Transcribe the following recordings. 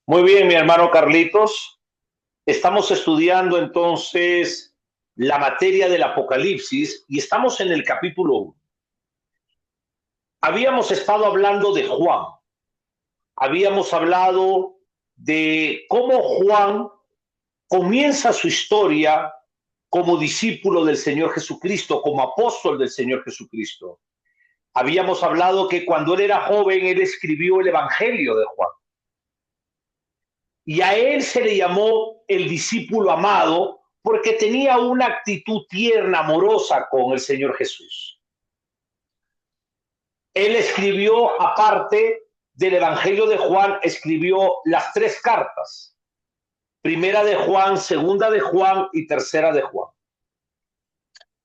Muy bien, mi hermano Carlitos. Estamos estudiando entonces la materia del Apocalipsis y estamos en el capítulo 1. Habíamos estado hablando de Juan. Habíamos hablado de cómo Juan comienza su historia como discípulo del Señor Jesucristo, como apóstol del Señor Jesucristo. Habíamos hablado que cuando él era joven, él escribió el Evangelio de Juan. Y a él se le llamó el discípulo amado porque tenía una actitud tierna, amorosa con el Señor Jesús. Él escribió, aparte del Evangelio de Juan, escribió las 3 cartas. Primera de Juan, segunda de Juan y tercera de Juan.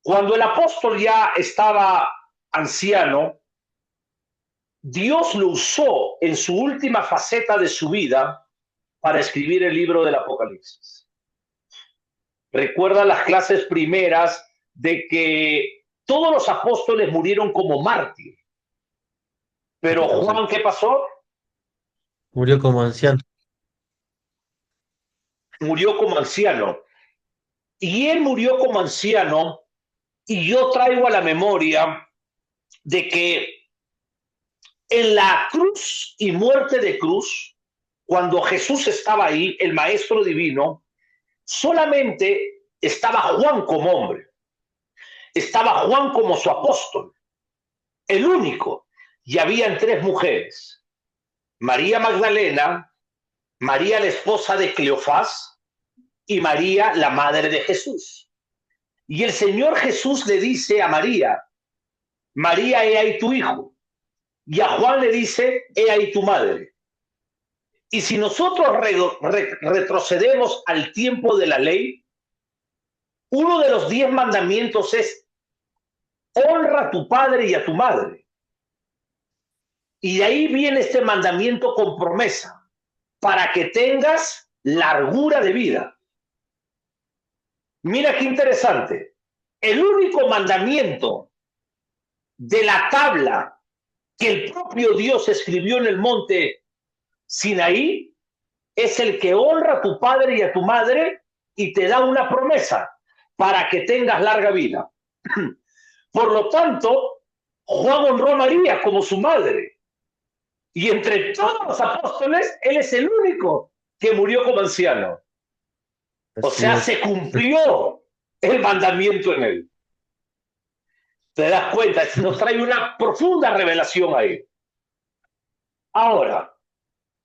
Cuando el apóstol ya estaba anciano, Dios lo usó en su última faceta de su vida para escribir el libro del Apocalipsis. Recuerda las clases primeras de que todos los apóstoles murieron como mártir. Pero Juan, ¿qué pasó? Murió como anciano. Murió como anciano. Y él murió como anciano, y yo traigo a la memoria de que en la cruz y muerte de cruz, cuando Jesús estaba ahí, el Maestro Divino, solamente estaba Juan como hombre. Estaba Juan como su apóstol, el único. Y habían 3 mujeres: María Magdalena, María la esposa de Cleofás y María la madre de Jesús. Y el Señor Jesús le dice a María: María, he ahí tu hijo. Y a Juan le dice: he ahí tu madre. Y si nosotros retrocedemos al tiempo de la ley, uno de los 10 mandamientos es: honra a tu padre y a tu madre. Y de ahí viene este mandamiento con promesa, para que tengas largura de vida. Mira qué interesante. El único mandamiento de la tabla que el propio Dios escribió en el monte Sinaí es el que honra a tu padre y a tu madre y te da una promesa para que tengas larga vida. Por lo tanto, Juan honró a María como su madre. Y entre todos los apóstoles, él es el único que murió como anciano. O Así sea, es. se cumplió el mandamiento en él. Te das cuenta, nos trae una profunda revelación ahí. Ahora,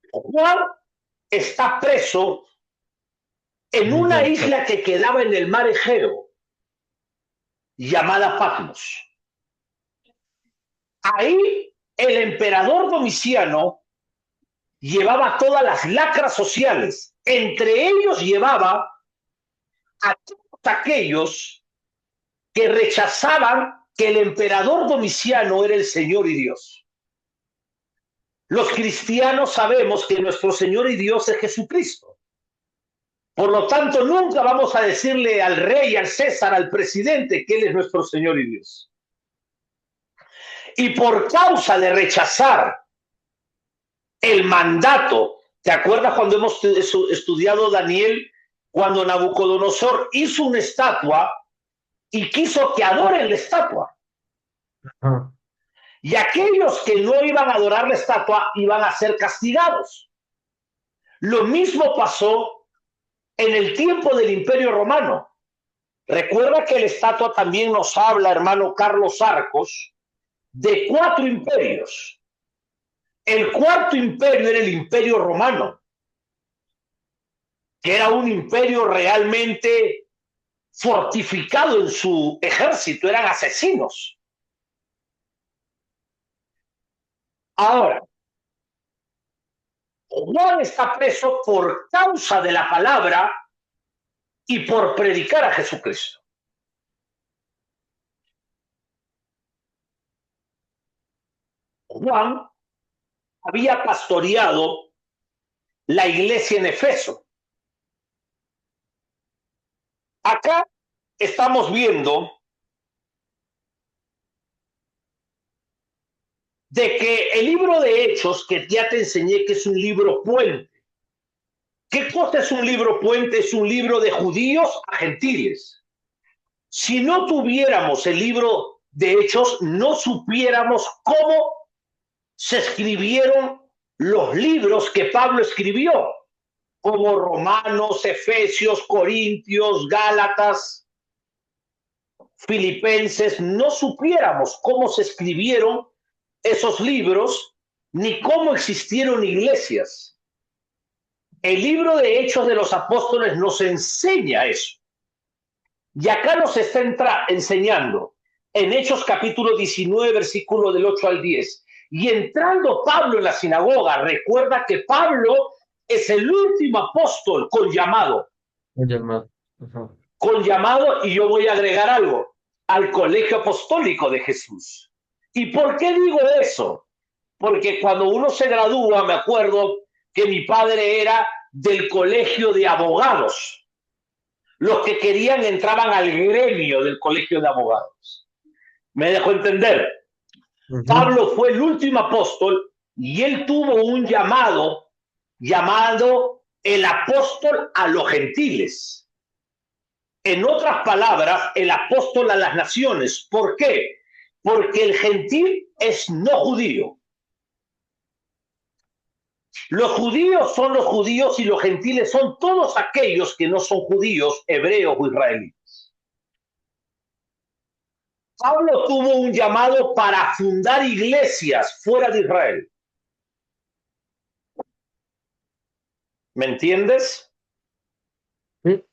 Juan está preso en una isla que quedaba en el mar Egeo, llamada Patmos. Ahí el emperador Domiciano llevaba todas las lacras sociales. Entre ellos llevaba a todos aquellos que rechazaban que el emperador Domiciano era el Señor y Dios. Los cristianos sabemos que nuestro Señor y Dios es Jesucristo. Por lo tanto, nunca vamos a decirle al rey, al César, al presidente que Él es nuestro Señor y Dios. Y por causa de rechazar el mandato, ¿te acuerdas cuando hemos estudiado Daniel? Cuando Nabucodonosor hizo una estatua y quiso que adoren la estatua. Ajá. Y aquellos que no iban a adorar la estatua iban a ser castigados. Lo mismo pasó en el tiempo del Imperio Romano. Recuerda que la estatua también nos habla, hermano Carlos Arcos, de 4 imperios. El cuarto imperio era el Imperio Romano, que era un imperio realmente fortificado en su ejército, eran asesinos. Ahora, Juan está preso por causa de la palabra y por predicar a Jesucristo. Juan había pastoreado la iglesia en Efeso. Acá estamos viendo de que el libro de Hechos, que ya te enseñé que es un libro puente, ¿Qué cosa es un libro puente? Es un libro de judíos a gentiles. Si no tuviéramos el libro de Hechos, no supiéramos cómo se escribieron los libros que Pablo escribió, como Romanos, Efesios, Corintios, Gálatas, Filipenses. No supiéramos cómo se escribieron esos libros ni cómo existieron iglesias. El libro de Hechos de los Apóstoles nos enseña eso. Y acá nos está enseñando en Hechos capítulo 19, versículo del 8 al 10. Y entrando Pablo en la sinagoga, recuerda que Pablo es el último apóstol Un llamado. Ajá. con llamado, y yo voy a agregar algo, al colegio apostólico de Jesús. ¿Y por qué digo eso? Porque cuando uno se gradúa, me acuerdo que mi padre era del colegio de abogados. Los que querían entraban al gremio del colegio de abogados. ¿Me dejó entender? Ujú. Pablo fue el último apóstol y él tuvo un llamado el apóstol a los gentiles. En otras palabras, el apóstol a las naciones. ¿Por qué? Porque el gentil es no judío. Los judíos son los judíos y los gentiles son todos aquellos que no son judíos, hebreos o israelíes. Pablo tuvo un llamado para fundar iglesias fuera de Israel. ¿Me entiendes? Sí.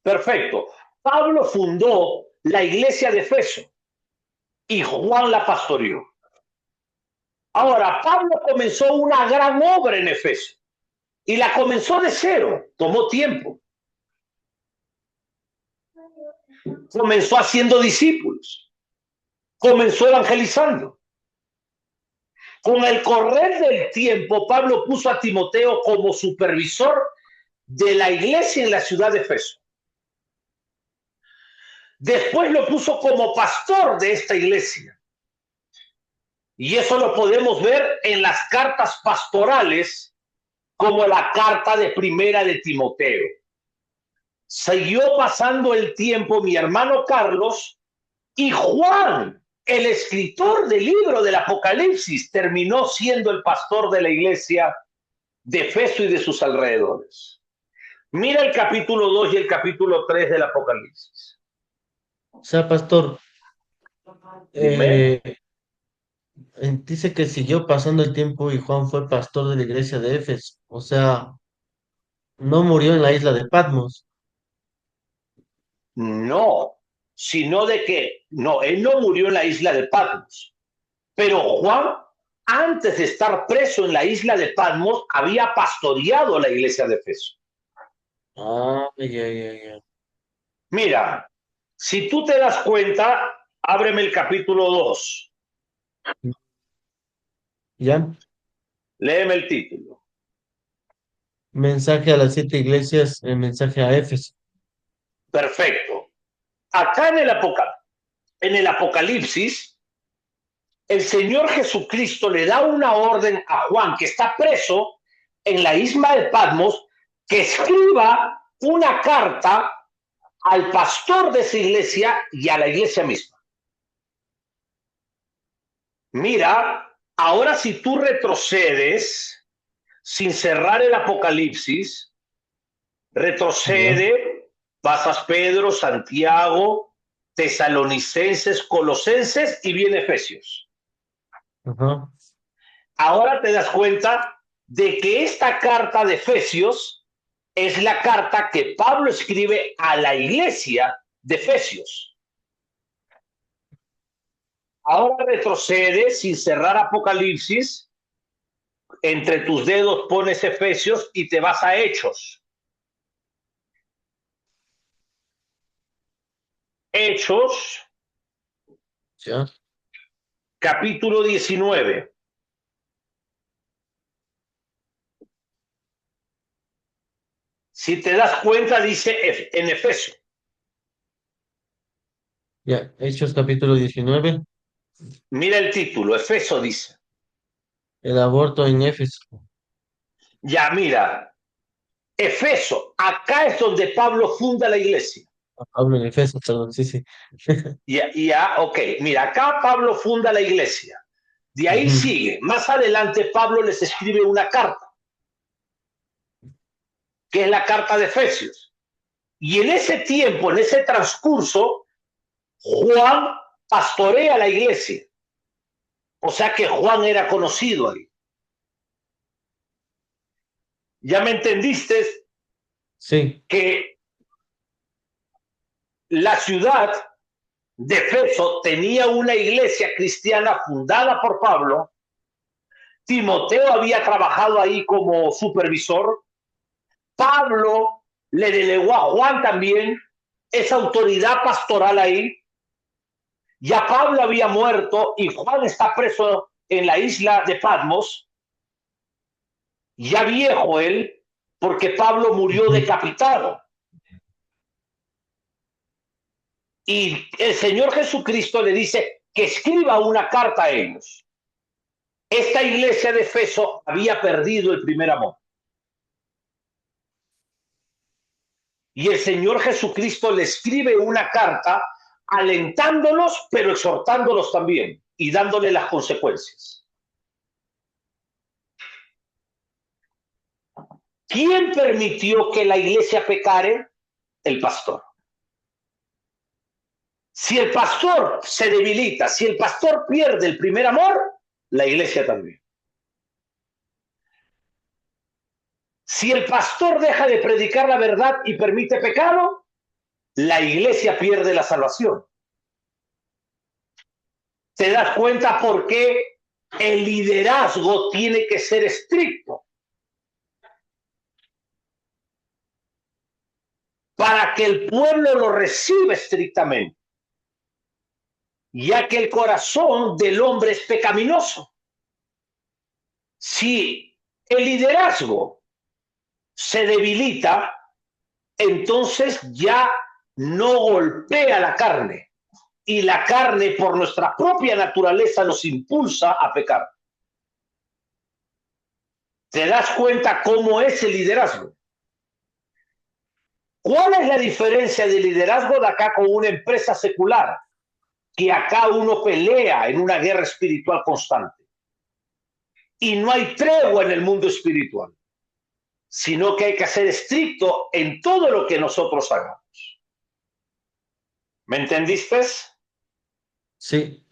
Perfecto. Pablo fundó la iglesia de Efeso y Juan la pastoreó. Ahora, Pablo comenzó una gran obra en Efeso y la comenzó de cero, tomó tiempo. Comenzó haciendo discípulos, comenzó evangelizando. Con el correr del tiempo, Pablo puso a Timoteo como supervisor de la iglesia en la ciudad de Efeso. Después lo puso como pastor de esta iglesia. Y eso lo podemos ver en las cartas pastorales, como la carta de primera de Timoteo. Siguió pasando el tiempo mi hermano Carlos y Juan, el escritor del libro del Apocalipsis, terminó siendo el pastor de la iglesia de Efeso y de sus alrededores. Mira el capítulo 2 y el capítulo 3 del Apocalipsis. O sea, pastor, Dime. eh, dice que siguió pasando el tiempo y Juan fue pastor de la iglesia de Éfeso. O sea, no murió en la isla de Patmos. No, sino de que, no, él no murió en la isla de Patmos, pero Juan, antes de estar preso en la isla de Patmos, había pastoreado la iglesia de Efeso. Ah, ya, ya, ya. Mira, si tú te das cuenta, ábreme el capítulo 2, ¿Ya? léeme el título. Mensaje a las 7 iglesias, el mensaje a Éfeso. Perfecto. Acá en el Apocalipsis, el Señor Jesucristo le da una orden a Juan, que está preso en la isla de Patmos, que escriba una carta al pastor de esa iglesia y a la iglesia misma. Mira, ahora si tú retrocedes, sin cerrar el Apocalipsis, ¿Ya? retrocede, pasas Pedro, Santiago, Tesalonicenses, Colosenses y viene Efesios. Ajá. Ahora te das cuenta de que esta carta de Efesios es la carta que Pablo escribe a la iglesia de Efesios. Ahora retrocede sin cerrar Apocalipsis, entre tus dedos pones Efesios y te vas a Hechos. Hechos, ¿Ya? capítulo 19. Si te das cuenta, dice en Efesios. Ya. Hechos capítulo 19. Mira el título, Efeso dice. El aborto en Éfeso. Ya, mira. Efeso, acá es donde Pablo funda la iglesia. Pablo en Efesios, perdón, sí, sí. Ok, mira, acá Pablo funda la iglesia. De ahí Ujú. sigue. Más adelante Pablo les escribe una carta, que es la carta de Efesios. Y en ese tiempo, en ese transcurso, Juan pastorea la iglesia. O sea que Juan era conocido ahí. ¿Ya me entendiste Sí, que la ciudad de Efeso tenía una iglesia cristiana fundada por Pablo? Timoteo había trabajado ahí como supervisor. Pablo le delegó a Juan también esa autoridad pastoral ahí. Ya Pablo había muerto y Juan está preso en la isla de Patmos, ya viejo él, porque Pablo murió ujú, decapitado. Y el Señor Jesucristo le dice que escriba una carta a ellos. Esta iglesia de Efeso había perdido el primer amor. Y el Señor Jesucristo le escribe una carta alentándolos, pero exhortándolos también y dándole las consecuencias. ¿Quién permitió que la iglesia pecare? El pastor. Si el pastor se debilita, si el pastor pierde el primer amor, la iglesia también. Si el pastor deja de predicar la verdad y permite pecado, la iglesia pierde la salvación. ¿Te das cuenta por qué el liderazgo tiene que ser estricto? Para que el pueblo lo reciba estrictamente, ya que el corazón del hombre es pecaminoso. Si el liderazgo se debilita, entonces ya no golpea la carne, y la carne por nuestra propia naturaleza nos impulsa a pecar. ¿Te das cuenta cómo es el liderazgo? ¿Cuál es la diferencia del liderazgo de acá con una empresa secular? Que acá uno pelea en una guerra espiritual constante. Y no hay tregua en el mundo espiritual, sino que hay que ser estricto en todo lo que nosotros hagamos. ¿Me entendiste? sí.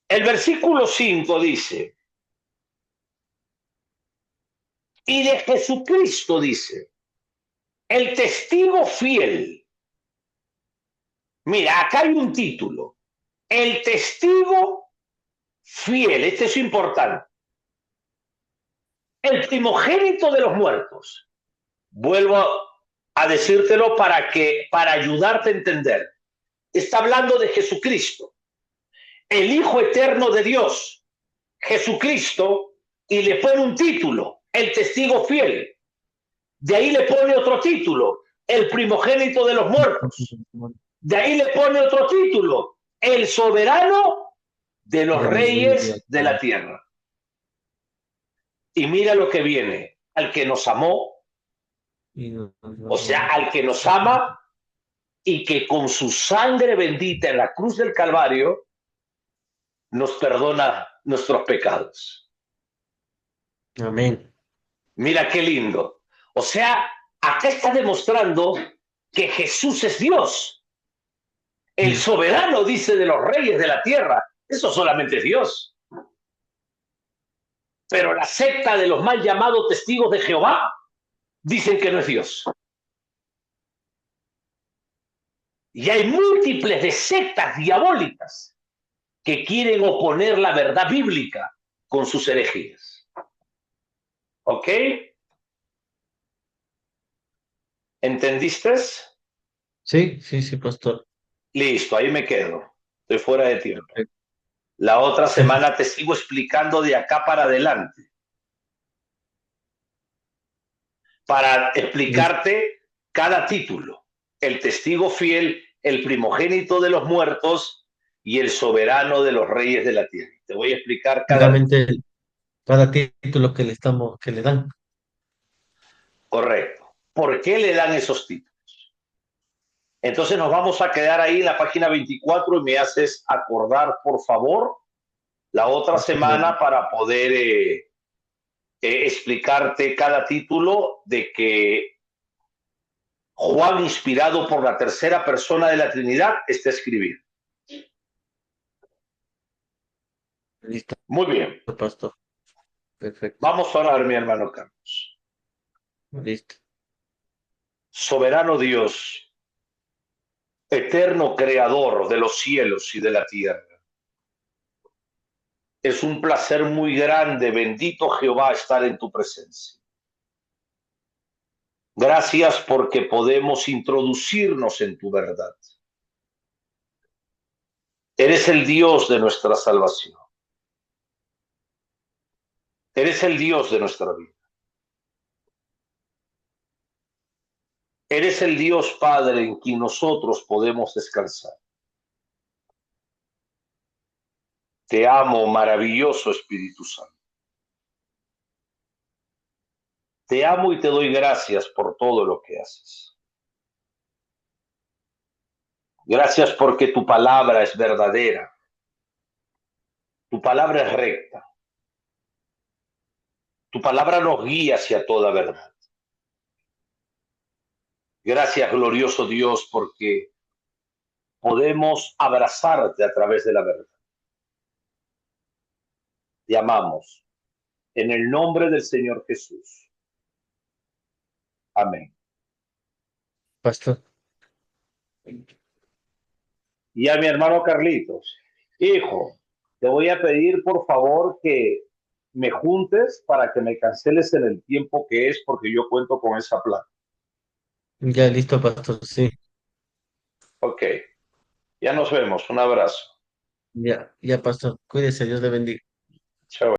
El versículo 5 dice, y de Jesucristo dice, el testigo fiel. Mira, acá hay un título, el testigo fiel, este es importante, el primogénito de los muertos. Vuelvo a decírtelo para ayudarte a entender. Está hablando de Jesucristo, el Hijo eterno de Dios, Jesucristo, y le pone un título, el testigo fiel. De ahí le pone otro título, el primogénito de los muertos. De ahí le pone otro título, el soberano de los De los reyes de la reyes de tierra. la tierra. Y mira lo que viene, al que nos amó, Y nos o sea, guardó. al que nos ama y que con su sangre bendita en la cruz del Calvario nos perdona nuestros pecados. Amén. Mira qué lindo. O sea, acá está demostrando que Jesús es Dios, el Mm. soberano, dice, de los reyes de la tierra. Eso solamente es Dios. Pero la secta de los mal llamados testigos de Jehová dicen que no es Dios. Y hay múltiples de sectas diabólicas que quieren oponer la verdad bíblica con sus herejías. ¿Ok? ¿Entendiste? Sí, sí, sí, pastor. Listo, ahí me quedo. Estoy fuera de tiempo. La otra semana te sigo explicando de acá para adelante, para Listo. explicarte cada título. El testigo fiel, el primogénito de los muertos y el soberano de los reyes de la tierra. Te voy a explicar cada... Claramente cada título que le dan. Correcto. ¿Por qué le dan esos títulos? Entonces nos vamos a quedar ahí en la página 24 y me haces acordar, por favor, la otra semana para poder explicarte cada título de que Juan, inspirado por la tercera persona de la Trinidad, está escribiendo. Listo, Muy bien. pastor. Perfecto. Vamos a orar, mi hermano Carlos. Listo. Soberano Dios, eterno creador de los cielos y de la tierra. Es un placer muy grande, bendito Jehová, estar en tu presencia. Gracias porque podemos introducirnos en tu verdad. Eres el Dios de nuestra salvación. Eres el Dios de nuestra vida. Eres el Dios Padre en quien nosotros podemos descansar. Te amo, maravilloso Espíritu Santo. Te amo y te doy gracias por todo lo que haces. Gracias porque tu palabra es verdadera. Tu palabra es recta. Tu palabra nos guía hacia toda verdad. Gracias, glorioso Dios, porque podemos abrazarte a través de la verdad. Te amamos. En el nombre del Señor Jesús. Amén. Pastor. Y a mi hermano Carlitos, hijo, te voy a pedir por favor que me juntes para que me canceles en el tiempo que es porque yo cuento con esa plata. Ya listo, pastor. Sí. Ok, ya nos vemos. Un abrazo. Ya, ya, pastor. Cuídese, Dios le bendiga. Chao.